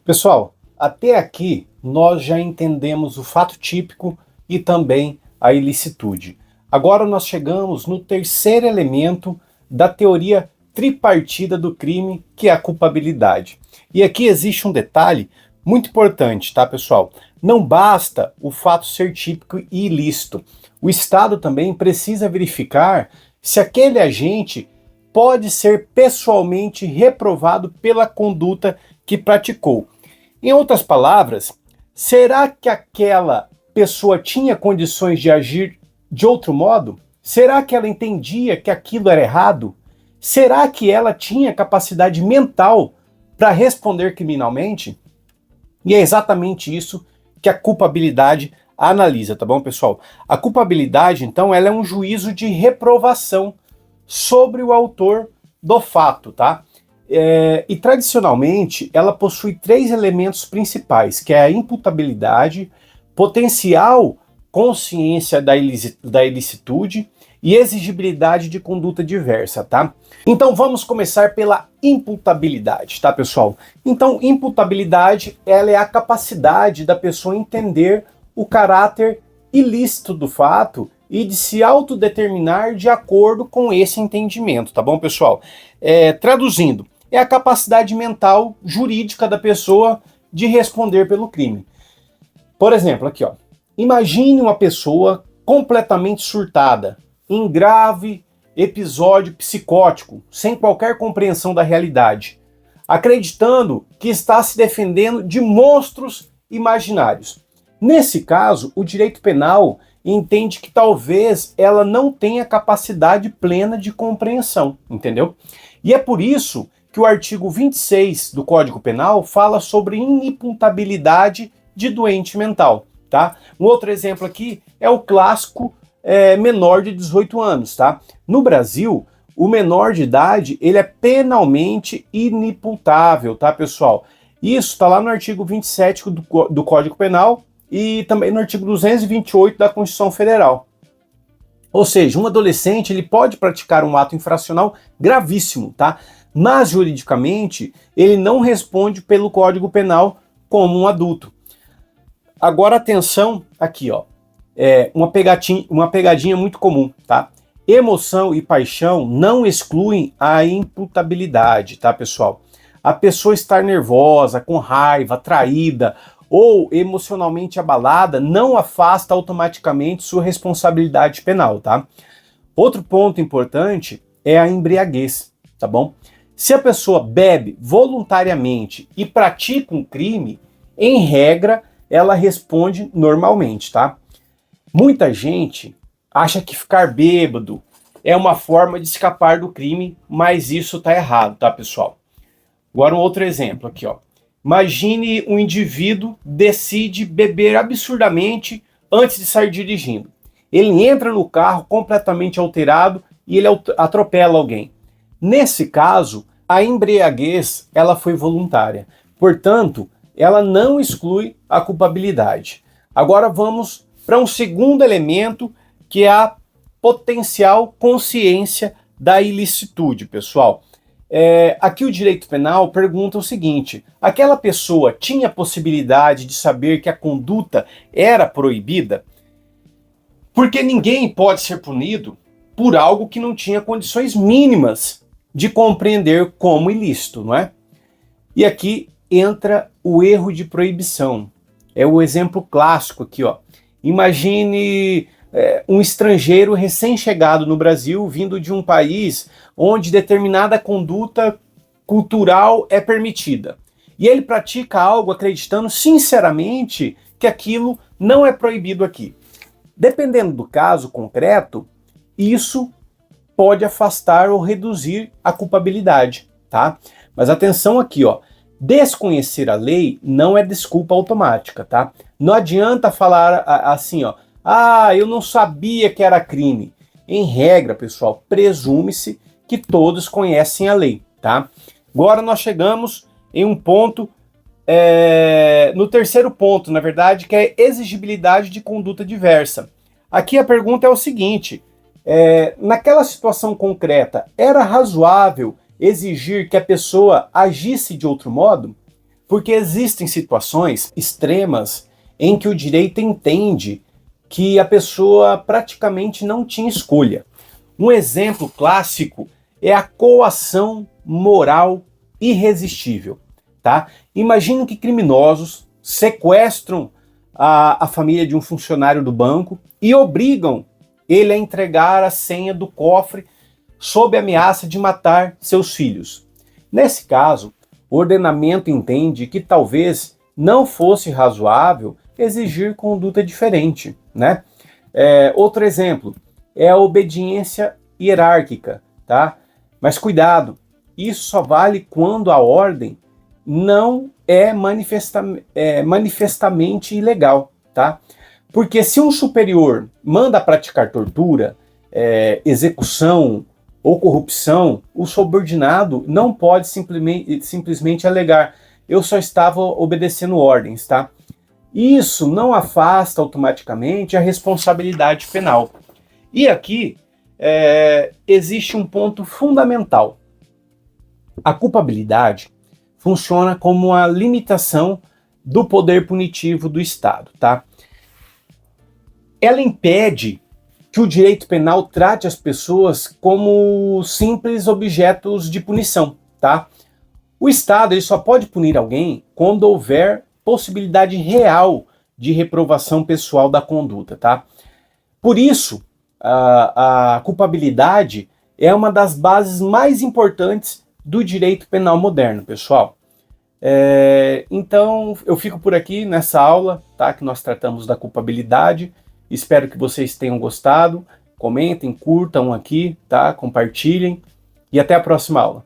Pessoal, até aqui nós já entendemos o fato típico e também a ilicitude. Agora nós chegamos no terceiro elemento da teoria tripartida do crime, que é a culpabilidade. E aqui existe um detalhe muito importante, tá, pessoal? Não basta o fato ser típico e ilícito. O Estado também precisa verificar se aquele agente pode ser pessoalmente reprovado pela conduta que praticou. Em outras palavras, será que aquela pessoa tinha condições de agir de outro modo? Será que ela entendia que aquilo era errado? Será que ela tinha capacidade mental para responder criminalmente? E é exatamente isso que a culpabilidade analisa, tá bom, pessoal? A culpabilidade, então, ela é um juízo de reprovação sobre o autor do fato, tá? E tradicionalmente ela possui três elementos principais, que é a imputabilidade, potencial consciência da ilicitude e exigibilidade de conduta diversa, tá? Então vamos começar pela imputabilidade, tá, pessoal? Então, imputabilidade, ela é a capacidade da pessoa entender o caráter ilícito do fato e de se autodeterminar de acordo com esse entendimento, tá bom, pessoal? Traduzindo, é a capacidade mental jurídica da pessoa de responder pelo crime. Por exemplo, aqui, ó. Imagine uma pessoa completamente surtada, em grave episódio psicótico, sem qualquer compreensão da realidade, acreditando que está se defendendo de monstros imaginários. Nesse caso, o direito penal entende que talvez ela não tenha capacidade plena de compreensão, entendeu? E é por isso que o artigo 26 do Código Penal fala sobre inimputabilidade de doente mental, tá? Um outro exemplo aqui é o clássico menor de 18 anos, tá? No Brasil, o menor de idade, ele é penalmente inimputável, tá, pessoal? Isso está lá no artigo 27 do Código Penal e também no artigo 228 da Constituição Federal. Ou seja, um adolescente ele pode praticar um ato infracional gravíssimo, tá? Mas juridicamente ele não responde pelo Código Penal como um adulto. Agora atenção aqui, ó, uma pegadinha muito comum, tá? Emoção e paixão não excluem a imputabilidade, tá, pessoal? A pessoa estar nervosa, com raiva, traída ou emocionalmente abalada não afasta automaticamente sua responsabilidade penal, tá? Outro ponto importante é a embriaguez, tá bom? Se a pessoa bebe voluntariamente e pratica um crime, em regra, ela responde normalmente, tá? Muita gente acha que ficar bêbado é uma forma de escapar do crime, mas isso tá errado, tá, pessoal? Agora um outro exemplo aqui, ó. Imagine um indivíduo decide beber absurdamente antes de sair dirigindo. Ele entra no carro completamente alterado e ele atropela alguém. Nesse caso, a embriaguez ela foi voluntária. Portanto, ela não exclui a culpabilidade. Agora vamos para um segundo elemento, que é a potencial consciência da ilicitude, pessoal. Aqui o direito penal pergunta o seguinte: aquela pessoa tinha possibilidade de saber que a conduta era proibida? Porque ninguém pode ser punido por algo que não tinha condições mínimas de compreender como ilícito, não é? E aqui entra o erro de proibição. É o exemplo clássico aqui, ó. Imagine um estrangeiro recém-chegado no Brasil, vindo de um país onde determinada conduta cultural é permitida. E ele pratica algo acreditando sinceramente que aquilo não é proibido aqui. Dependendo do caso concreto, isso pode afastar ou reduzir a culpabilidade, tá? Mas atenção aqui, ó. Desconhecer a lei não é desculpa automática, tá? Não adianta falar assim, ó. Ah, eu não sabia que era crime. Em regra, pessoal, presume-se que todos conhecem a lei, tá? Agora nós chegamos em um ponto, no terceiro ponto, na verdade, que é exigibilidade de conduta diversa. Aqui a pergunta é o seguinte: naquela situação concreta, era razoável exigir que a pessoa agisse de outro modo? Porque existem situações extremas em que o direito entende que a pessoa praticamente não tinha escolha. Um exemplo clássico é a coação moral irresistível, tá? Imagino que criminosos sequestram a família de um funcionário do banco e obrigam ele a entregar a senha do cofre sob ameaça de matar seus filhos. Nesse caso, o ordenamento entende que talvez não fosse razoável exigir conduta diferente, né? Outro exemplo é a obediência hierárquica, tá? Mas cuidado, isso só vale quando a ordem não é manifestamente ilegal, tá? Porque se um superior manda praticar tortura, execução ou corrupção, o subordinado não pode simplesmente alegar: eu só estava obedecendo ordens, tá? Isso não afasta automaticamente a responsabilidade penal. E aqui existe um ponto fundamental. A culpabilidade funciona como uma limitação do poder punitivo do Estado, tá? Ela impede que o direito penal trate as pessoas como simples objetos de punição, tá? O Estado ele só pode punir alguém quando houver possibilidade real de reprovação pessoal da conduta, tá? Por isso, a culpabilidade é uma das bases mais importantes do direito penal moderno, pessoal. Então, eu fico por aqui nessa aula, tá? Que nós tratamos da culpabilidade. Espero que vocês tenham gostado. Comentem, curtam aqui, tá? Compartilhem e até a próxima aula.